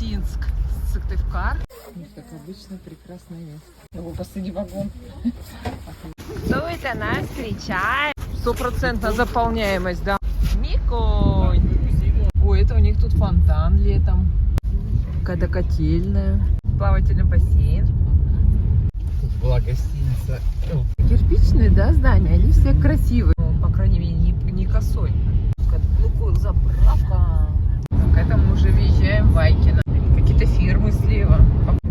Устинск, Сыктывкар. Как обычно, прекрасное место. Его последний вагон. Кто это нас встречает? 100% заполняемость, да. Миконь. Ой, это у них тут фонтан летом. Какая-то котельная. Плавательный бассейн. Тут была гостиница. Кирпичные, да, здания, они все красивые. Ну, по крайней мере, не косой. Лукойл заправка. Так, это мы уже въезжаем в Айкино. Какие-то фирмы слева.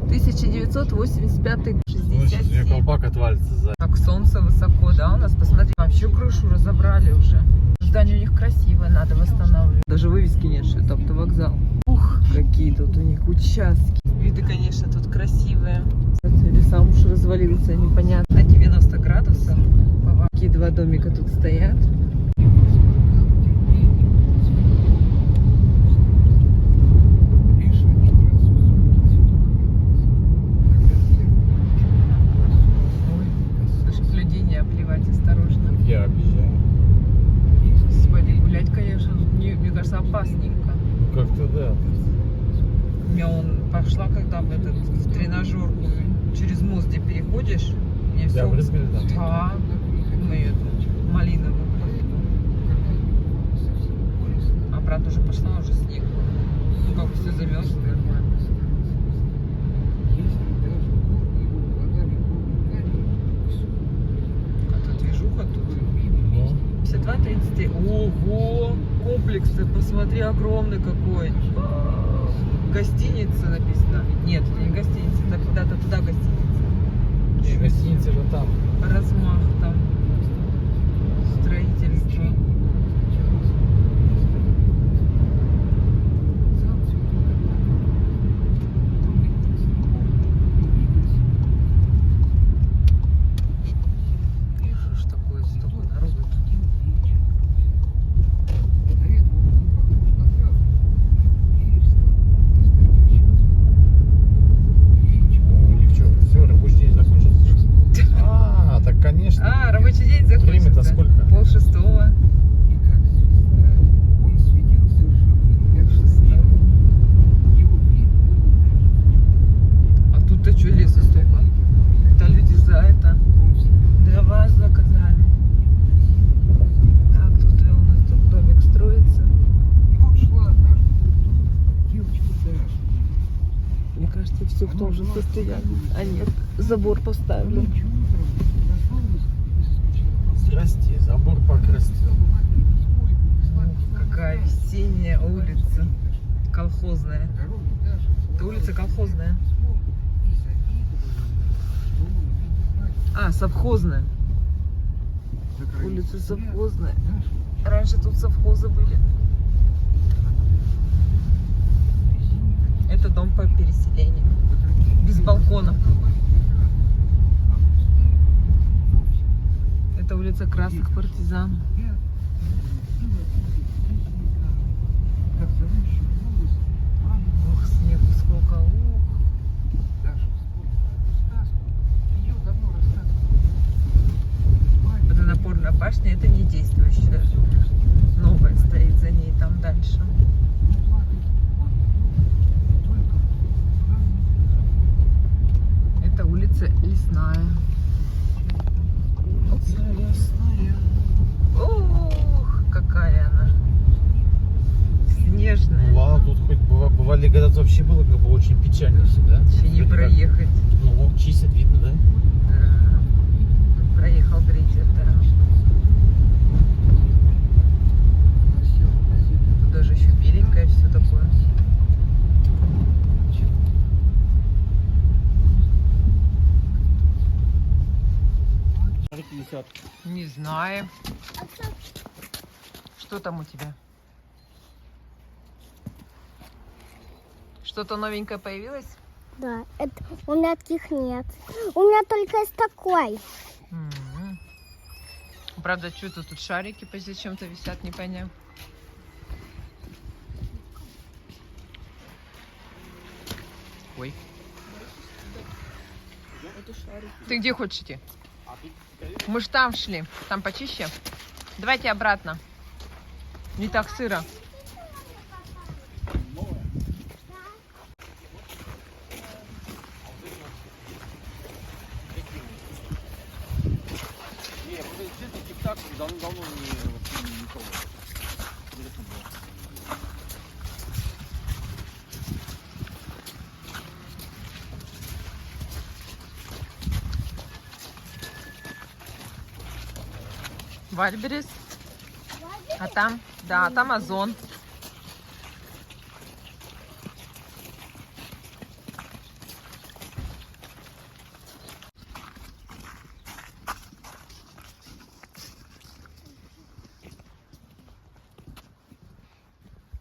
1985 67. Колпак отвалится за. Так, солнце высоко, да, у нас? Посмотри, вообще крышу разобрали уже. Здание у них красивое, надо восстанавливать. Даже вывески нет, что это автовокзал. Ух, какие тут у них участки. Виды, конечно, тут красивые. Или сам уж развалился, непонятно. На 90 градусов. Какие два домика тут стоят. Я объезжаю. Сегодня гулять, конечно, мне кажется, опасненько. Ну как-то да. Я пошла, когда в тренажерку через мост, где переходишь. Мне все... брызгали там? Да. Мы эту малиновую плитку. Обратно уже пошла, уже снег. Ну как бы все замерзло. Какая-то движуха тут. 52-33. Ого! Комплексы, посмотри, огромный какой. Гостиница написано. Нет, это не гостиница, это куда-то туда гостиница. Не, гостиница же там. Размах там. Строительство. Конечно. Рабочий день закончился. Время-то сколько? 5:30. А тут-то что леса столько? Это люди за это. Дрова заказали. Так, тут у нас тут домик строится. Мне кажется, все в том же состоянии. А нет, забор поставлю. Здрасте, забор покрасил. Какая весенняя улица. Колхозная. Это улица колхозная. Совхозная. Улица совхозная. Раньше тут совхозы были. Это дом по переселению. Без балконов. Это улица Красных Партизан. Ох, снегу сколько. Это напорная башня, это не действующая. Новая стоит за ней там дальше. Это улица Лесная. Ух, какая она снежная. Ладно, тут хоть бывали когда-то вообще было как бы очень печально всегда. Еще не проехать. Ну, чистят, видно, да? Да. Проехал грейдер, да. Тут даже еще беленькое все такое. Не знаю. Что там у тебя? Что-то новенькое появилось? Да, это у меня таких нет. У меня только есть такой. Правда, что-то тут шарики зачем-то висят, не понятно. Ой. Ты где хочешь идти? Мы ж там шли. Там почище. Давайте обратно. Не так сыро. давно не пробовал. Интересно было. Вальберес. А там, да, там Озон.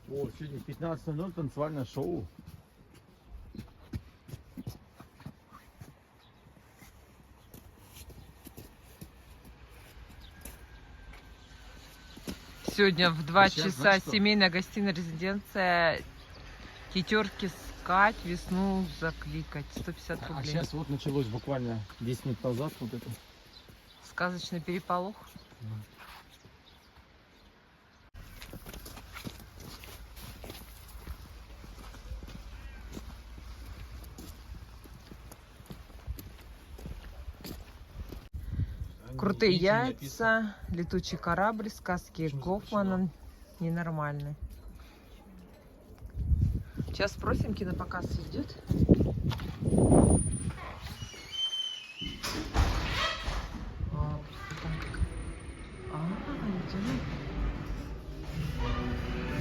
О, сегодня 15:00 танцевальное шоу. Сегодня в 2 Сейчас, часа знаешь что? семейная гостиная резиденция. Тетерки скать, весну закликать. 150 А рублей. сейчас вот началось буквально 10 минут назад вот это. Сказочный переполох. Крутые Видите, не написано. яйца, летучий корабль, сказки Что за Гофмана. Ненормальный. Сейчас спросим, кинопоказ идет. Идем.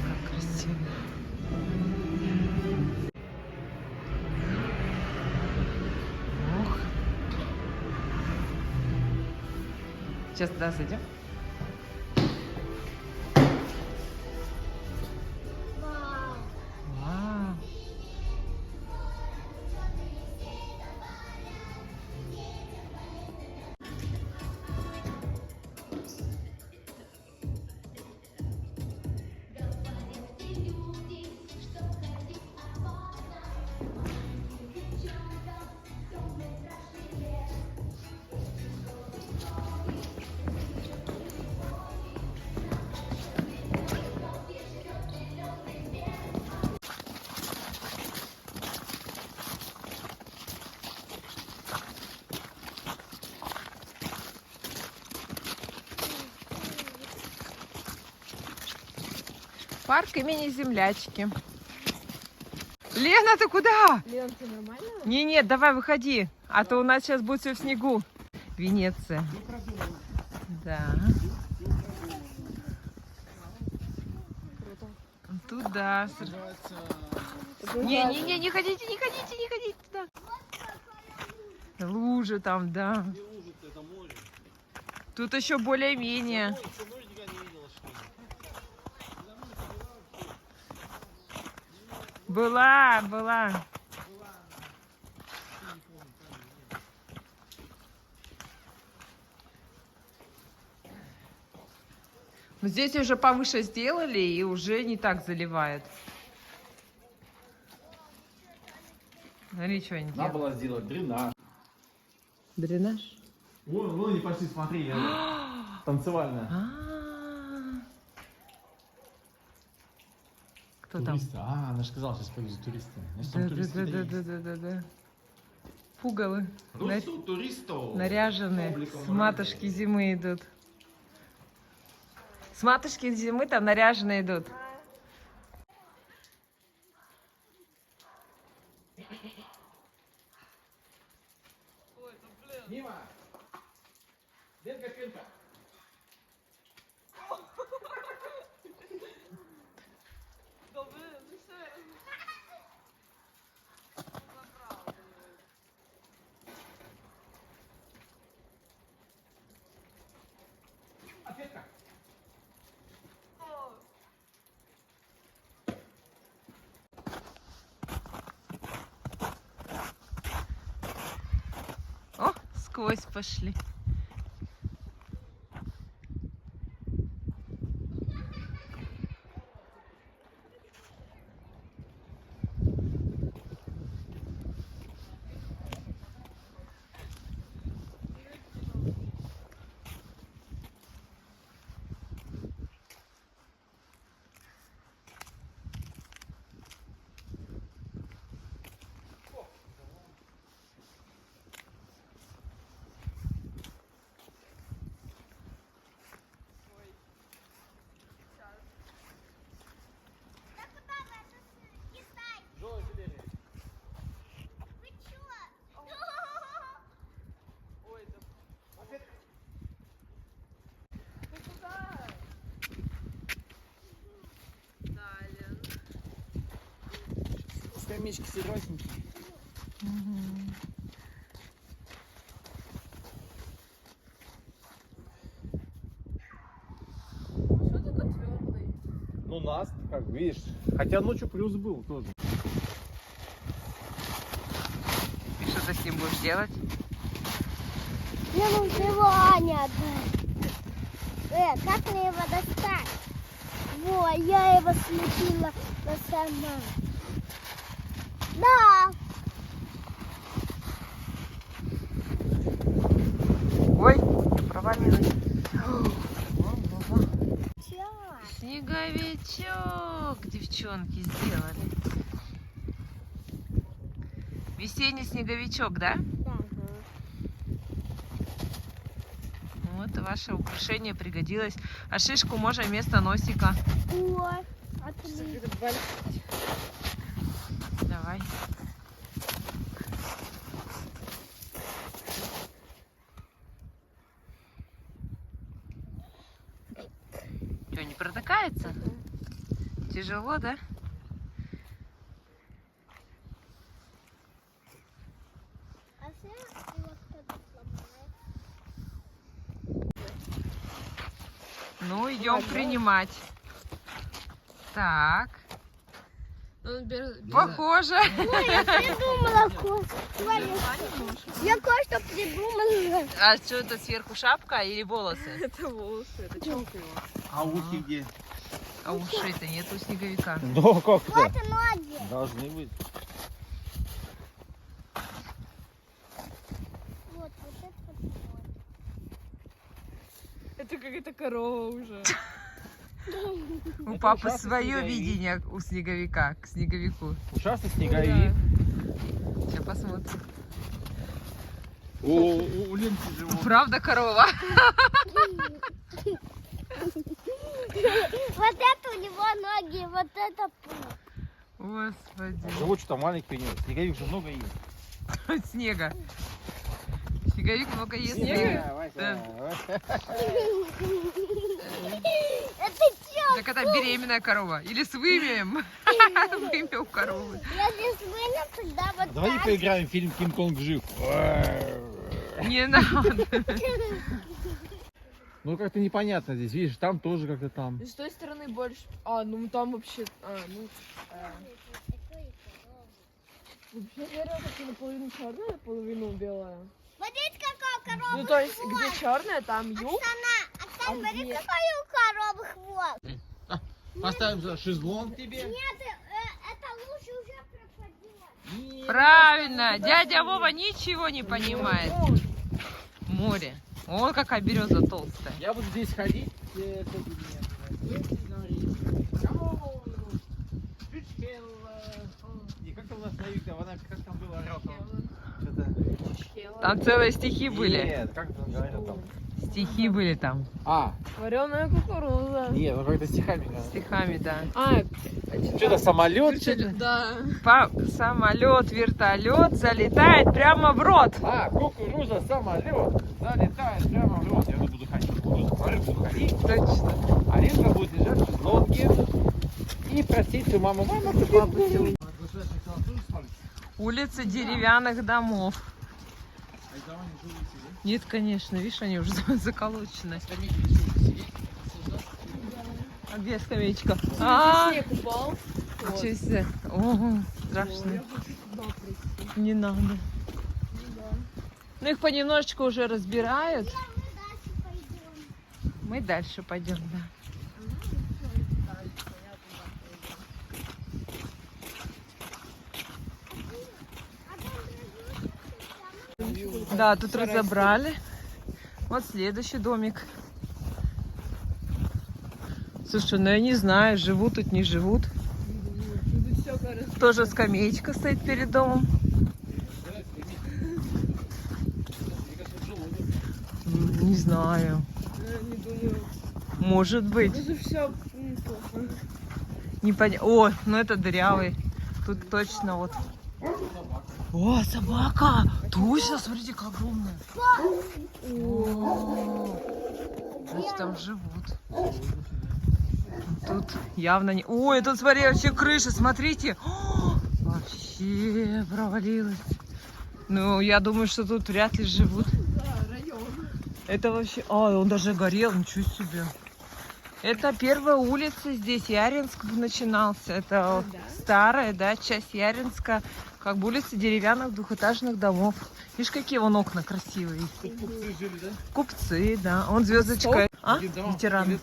Как красиво. Ох. Сейчас туда зайдем. Вау. Вау. Парк имени Землячки. Лена, ты куда? Лен, ты нормально? Не, давай выходи, а то у нас сейчас будет все в снегу. Венеция. Да. Туда. Не ходите, не ходите туда. Лужи там, да. Тут еще более-менее. Была. Но здесь уже повыше сделали и уже не так заливает. Смотри, что они Надо делают. было сделать дренаж. Дренаж? Вон они пошли, смотри, танцевальная. Кто там? Туристы. А, она же сказала, сейчас повезут туристы. Значит, там туристы есть. Да. Пугалы. Русу туристов. Наряженные. Обликом С матушки зимы идут. С матушки зимы там наряженные идут. Мимо. Пенка, пенка. А пенка. О, сквозь пошли. Скамеечки серьезненькие. Что такое твердый? Ну нас, как видишь. Хотя ночью плюс был тоже. И что ты с ним будешь делать? Мне нужно его Аня отдать. Как мне его достать? Во, я его слепила сама. Да. Ой, провалилась. Чё? Снеговичок девчонки сделали. Весенний снеговичок, да? Да. Вот ваше украшение пригодилось. А шишку можно вместо носика. Ой, отлично. Давай. Что, не протыкается? Тяжело, да? А все его кто-то сломает. Ну, идем принимать. Так. Похоже. Ой, я придумала Я кое-что придумала. А что это сверху, шапка или волосы? Это волосы, это челка его. А ухи где? А ушей-то нет у снеговика. Ну как Вот это? и ноги. Должны быть. Вот это вот. Это какая-то корова уже. У Это папы ушастый свое снеговик. видение у снеговика, к снеговику. Ушастый снеговик. Сейчас посмотрим. У Ленки живот. Правда корова? Вот это у него ноги, вот это пух. Господи. Живот что-то маленький у него. Снеговик же много ест. Снега. Снеговик много ест Снега? снега. Вася, Да. Вася. Это чё? Так это беременная корова. Или с вымя. Вымя у коровы. Если свинем, тогда вот Давай так. поиграем в фильм «Кинг-Конг жив». Не надо. Ну как-то непонятно здесь, видишь, там тоже как-то там. И с той стороны больше. А, ну там вообще. Вообще дерево такое наполовину черное, наполовину белое. Смотрите, какая корова. Ну то есть где черное, там юг. Оксана, смотри, где? какой у коровы хвост. Поставим за шезлонг тебе. Нет, это лучше уже пропадет. Правильно. Дядя Вова ничего не понимает. Море. О, какая береза толстая. Я буду здесь ходить. И как там у нас на юге, она как там было, орал там? Что-то... Там целые стихи были. Нет, как там говорил там? Стихи были там. А, Вареная кукуруза. нет, ну как-то стихами говорил. Стихами, да. А, Что-то самолет, что-то... да. Самолет, вертолет залетает прямо в рот. А, кукуруза, самолет, залетает прямо в рот. Я тут буду ходить, буду ходить. Точно. А Ринка будет лежать в шезлонге и просить свою маму: мама, ты папу. Улицы деревянных домов. Нет, конечно, видишь, они уже заколочены. А где скамеечка? Снег упал. Ничего себе. Ого, страшно. Не надо. Ну их понемножечку уже разбирают. Мы дальше пойдем, да. Да, тут разобрали. Вот следующий домик. Слушай, ну я не знаю, живут тут, не живут. Тоже скамеечка стоит перед домом. Не знаю. Не думаю. Может быть. Это же все плохо. О, ну это дырявый. Тут точно вот. О, собака! Точно, смотрите, как огромная. О, значит, там живут. Тут явно не... Ой, тут, смотри, вообще крыша, смотрите. О, вообще. вообще провалилась. Ну, я думаю, что тут вряд ли живут. Да, район. Это вообще... А, он даже горел, ничего себе. Это первая улица здесь, Яринск начинался. Это Да? старая, да, часть Яринска. Как бы улица деревянных двухэтажных домов. Видишь, какие вон окна красивые. Тут купцы жили, да? Купцы, да. Он звездочка. А? Один дома, Ветераны.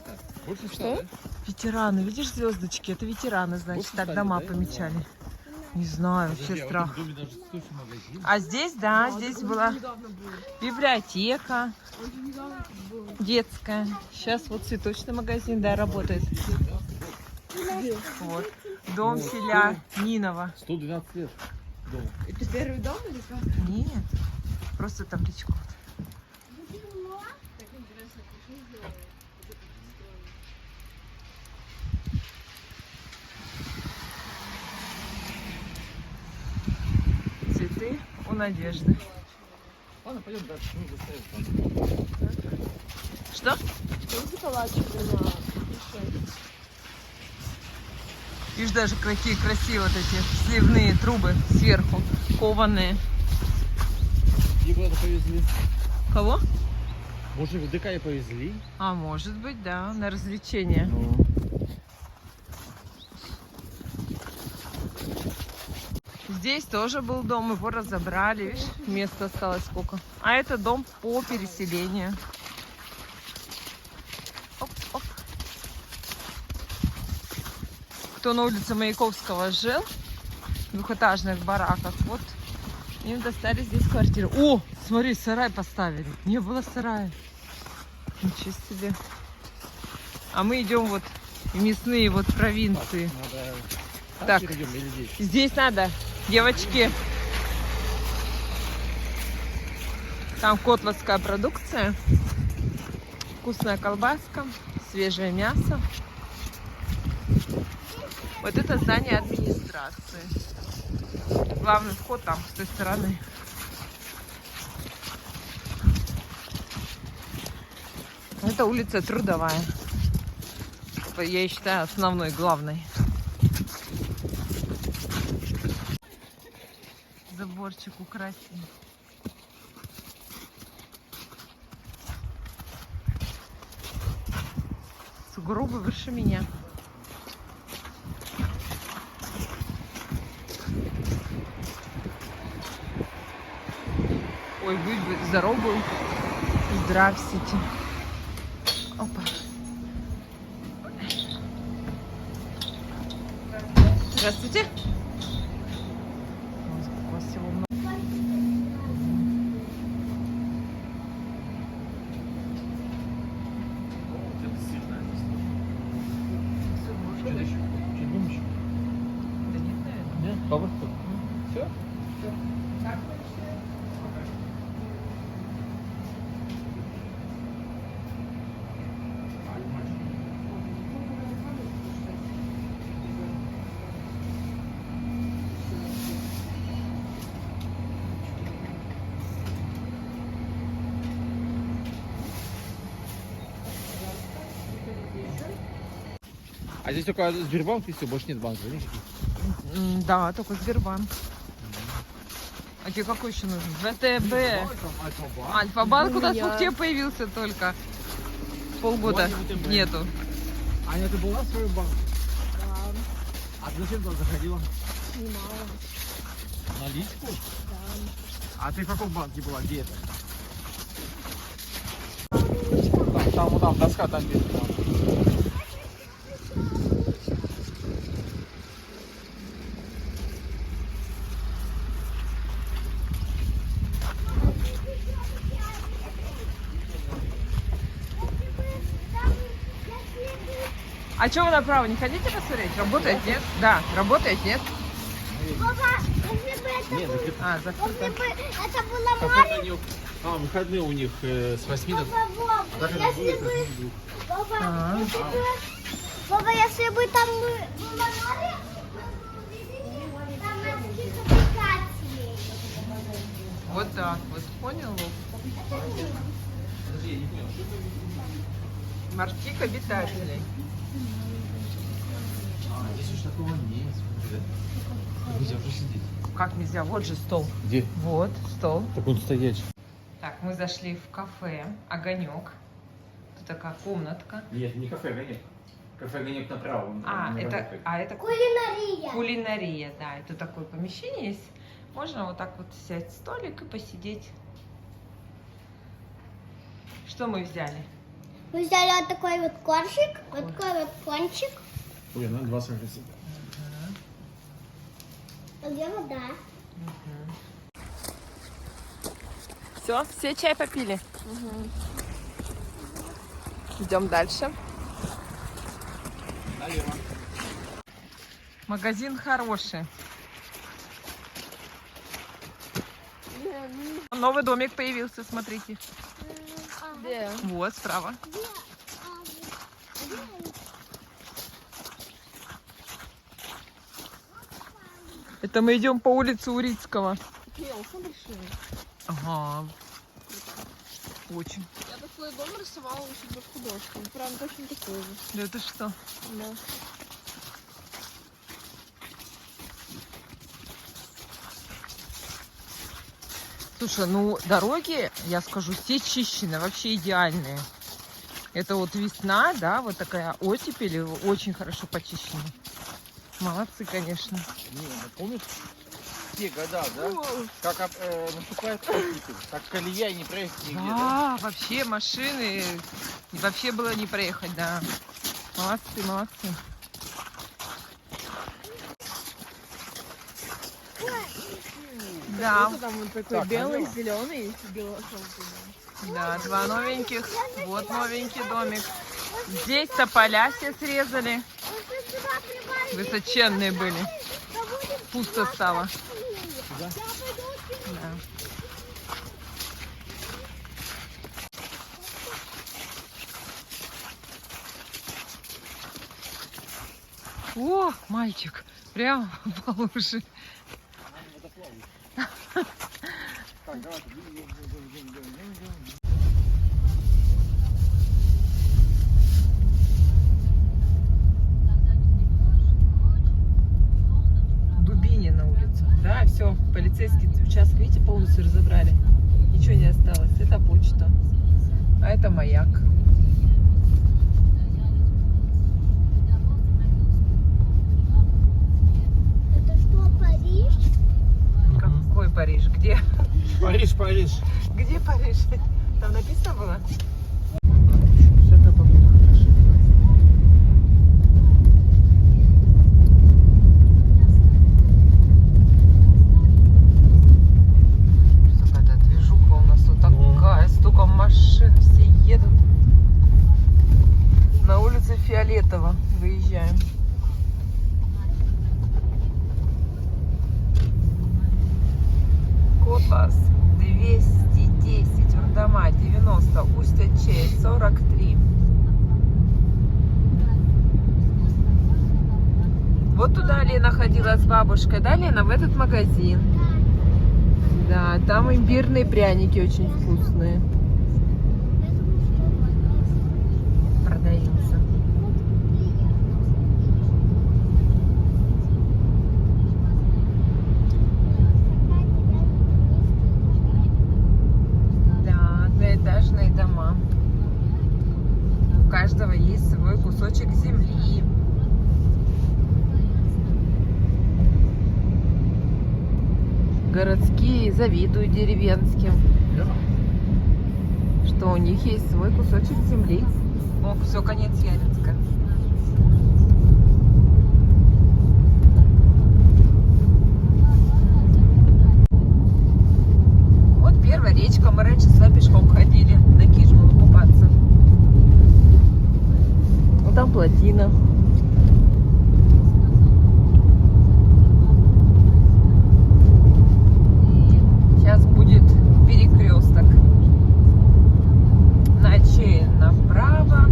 Больше 100, Что? да? Ветераны. Видишь звездочки? Это ветераны, значит. Вот Так стали, дома да? помечали. Не знаю, Подожди, вообще а в страх. этом доме даже стойкий магазин. А здесь, да, здесь так он была же недавно был. библиотека Он же недавно тут был. детская. Сейчас вот цветочный магазин, да, работает. Вот. Дом селя Нинова. 112 лет дома. Это первый дом или как? Нет, просто табличку. Так интересно, почему сделали? Цветы у Надежды. Ладно, пойдем дальше. Мы заставим там. Что? Что за калачики на душе? Видишь, даже какие красивые вот эти сливные трубы сверху, кованые. И куда-то повезли. Кого? Может, в ДК и повезли? А может быть, да, на развлечения. Ну. Здесь тоже был дом, его разобрали, видишь, места осталось сколько. А это дом по переселению. Оп, оп. Кто на улице Маяковского жил, в двухэтажных бараках, вот им достали здесь квартиру. О, смотри, сарай поставили. Не было сарая. Ничего себе. А мы идем вот в мясные вот провинции. Надо... Так. Идем, или здесь? Здесь надо, девочки. Там котловская продукция. Вкусная колбаска, свежее мясо. Вот это здание администрации. Главный вход там, с той стороны. Это улица Трудовая. Я ее считаю основной, главной. Заборчик украсен. Сугробы выше меня. Ой, будь здоровы. Здравствуйте. Опа. Здравствуйте. У вас всего много. Что-то еще? Что-то думаешь? Да нет, наверное. Нет? Бабушка? Все? А здесь только Сбербанк и все, больше нет банка, да, никаких? Да, только Сбербанк. А тебе какой еще нужен? ВТБ. Альфа-банк. Альфа-банк у нас У меня- в Ухте появился только. Полгода Вон ВТБ. нету. Аня, ты была в своем банке? Да, А ты зачем туда заходила? снимала. Наличку? Да. А ты в каком банке была? Где это? Там, вон там, доска там есть. А что вы направо не хотите посмотреть? Работает, нет? Да, работает, нет? Папа, если бы это, Нет, закрыто. А, закрыто. если бы это было Как маленькое, это они... А, выходные у них с 8 до... Вова, Так это если будет, бы, Папа, А. если бы, Папа, если бы там было море, там на каких-то аппликаций. Вот так вот. Понял, Лук? Подожди, я не понял. Морских обитателей. А, здесь уж такого нет, смотри, да? Нельзя уже сидеть. как нельзя? Вот же стол. Где? Вот, стол. Так он стоять. Так, мы зашли в кафе «Огонек». Тут такая комнатка. Нет, не кафе «Огонек». Кафе «Огонек» направо. Это Кулинария. кулинария, да. Это такое помещение есть. Можно вот так вот взять столик и посидеть. Что мы взяли? Мы взяли вот такой вот коржик, вот такой вот пончик. Ой, она 2 сажается. А где вода? Все чай попили? Идем дальше. Налево. Магазин хороший. Новый домик появился, смотрите. Где? Вот, справа. Это мы идем по улице Урицкого. Какие окна большие. Ага. Очень. Я такой дом рисовала у себя в художке. Прям точно такой же. Да это что? Да. Слушай, ну дороги, я скажу, все чищены, вообще идеальные. Это вот весна, да, вот такая оттепель, очень хорошо почищены. Молодцы, конечно. Не, помнишь те года, да? Как наступает оттепель, так колея и не проехать нигде, да? Да, вообще машины, вообще было не проехать, да. Молодцы, молодцы. Да, Там вот такой Так, белый, налево. зеленый, бело-желтый. да, два новеньких. Вот новенький домик. Здесь тополя все срезали. Высоченные были. Пусто стало. Да. О, мальчик, прямо по луже. Так, давай. Дубине на улицу. Да, все, полицейский участок, видите, полностью разобрали. Ничего не осталось. Это почта. А это маяк. Это что, Париж? Какой Париж? Где? Париж, Париж. Где Париж? Там написано было? Что-то погода хорошая. Какая-то движуха у нас тут такая, столько машин, все едут. На улице Фиолетово выезжаем. Копас 210, Урдама 90, Устья-Чей 43. Вот туда Лена ходила с бабушкой, да, Лена, в этот магазин? Да, там имбирные пряники очень вкусные. Продаются. Да, одноэтажные дома. У каждого есть свой кусочек земли. Городские завидуют деревенским, что у них есть свой кусочек земли. О, все, конец Яринска. Вот первая речка, мы раньше сюда пешком ходили на Кижму купаться. Вот там плотина. Сейчас будет перекресток. На Чей направо,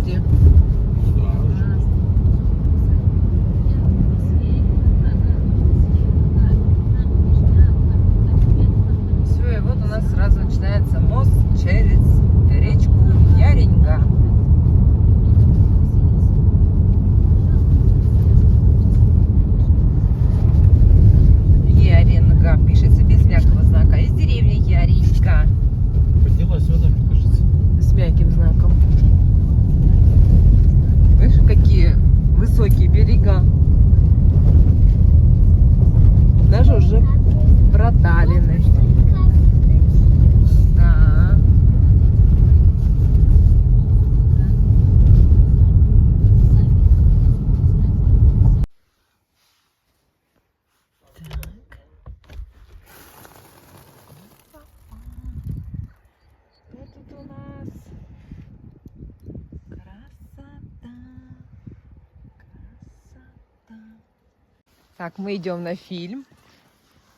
люди. Все, и вот у нас сразу начинается мост через речку Яринга. Яринга пишется без мягкого знака. Из деревни Яринга. Поднялась вода, мне кажется. С мягким знаком. Видишь, какие высокие берега. Даже уже проталины. Да. Так. Что тут у нас? Красота. Красота. Так, мы идем на фильм.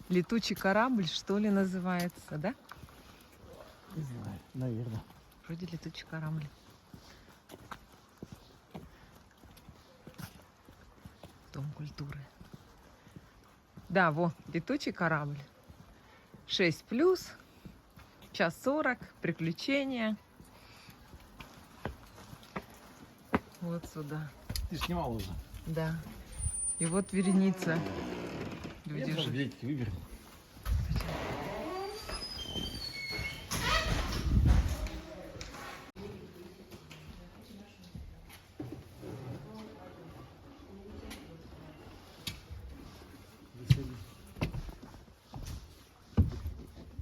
Летучий корабль, что ли, называется, да? Не знаю, наверное. Вроде летучий корабль. Дом культуры. Да, во, летучий корабль. 6+, час 40, приключения. Вот сюда. Ты снимал уже. Да. И вот вереница. Люди Я же. билетики выберу.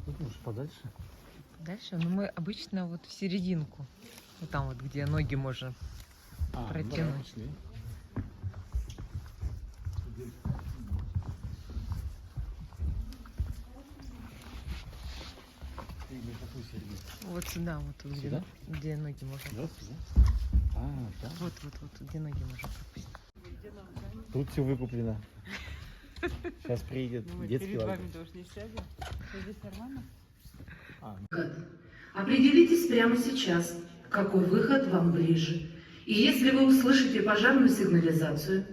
Тут может подальше. Дальше, ну мы обычно вот в серединку. Вот там вот, где ноги можно протянуть. Давай, пошли. Ты на какую середину? Вот сюда, вот тут, Сюда? где ноги можно Да, пропустить. сюда? Да. Вот, где ноги можно пропустить. Тут все выкуплено. Сейчас приедет детский лагерь. тоже не сядем. Здесь нормально? Определитесь прямо сейчас, какой выход вам ближе. И если вы услышите пожарную сигнализацию...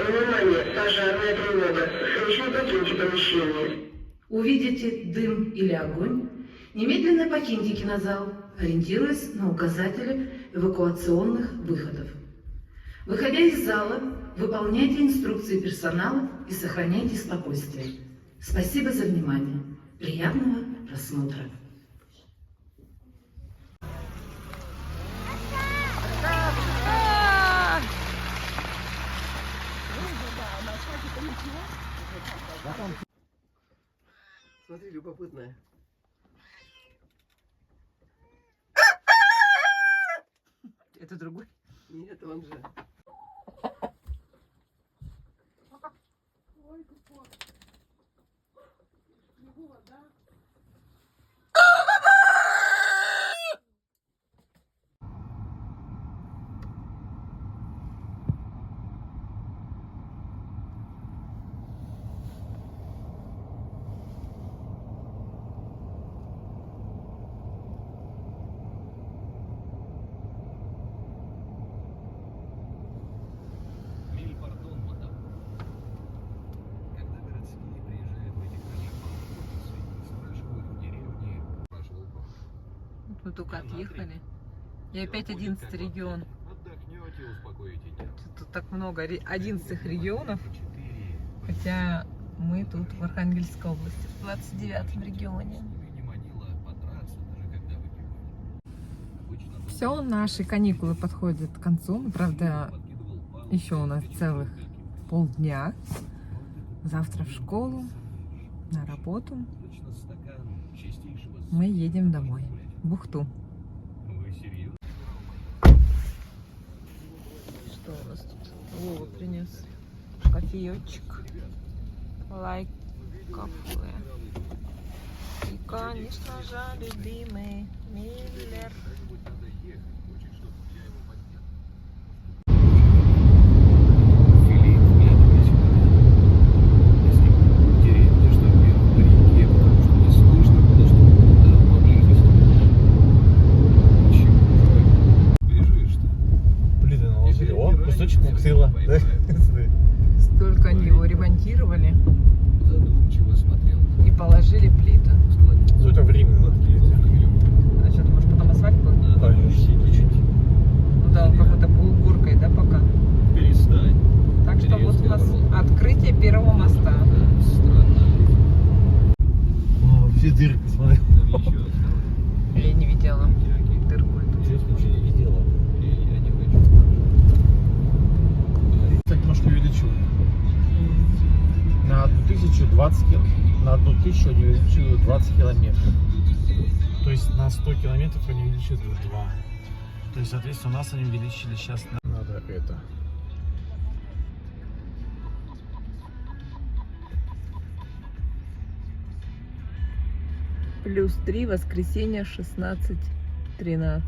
Внимание, пожарная тревога. Срочно покиньте помещение. Увидите дым или огонь, немедленно покиньте кинозал, ориентируясь на указатели эвакуационных выходов. Выходя из зала, выполняйте инструкции персонала и сохраняйте спокойствие. Спасибо за внимание. Приятного просмотра. Смотри, любопытная. Это другой? Нет, он же. Мы только отъехали. И опять 11 регион. Отдохнете, успокоите нервы. Тут так много 11 регионов. Хотя мы тут в Архангельской области, в 29 регионе. Все, наши каникулы подходят к концу. Правда, еще у нас целых полдня. Завтра в школу, на работу. Мы едем домой, в бухту. Что у нас тут? Вова принес кофеечек, лайк, кафе. И, конечно же, любимый Миллер. тыла. Столько они его ремонтировали Задумчиво смотрел. и положили плиту. Ну, это временно. А что, думаешь, потом асфальт будет? Конечно. Ну да, он какой-то полукоркой, да, пока. Перестань. Так что вот у нас открытие первого моста. Странно. О, все дырки, смотри. Там еще осталось. Я не видела дырку эту. Честно, ничего не видела. Я не хочу. Кстати, немножко увеличу. На 1020 на 1000 они увеличили 20 километров. То есть на 100 километров они увеличили 2. То есть, соответственно, у нас они увеличили сейчас на... Надо это. +3, воскресенье 16:13.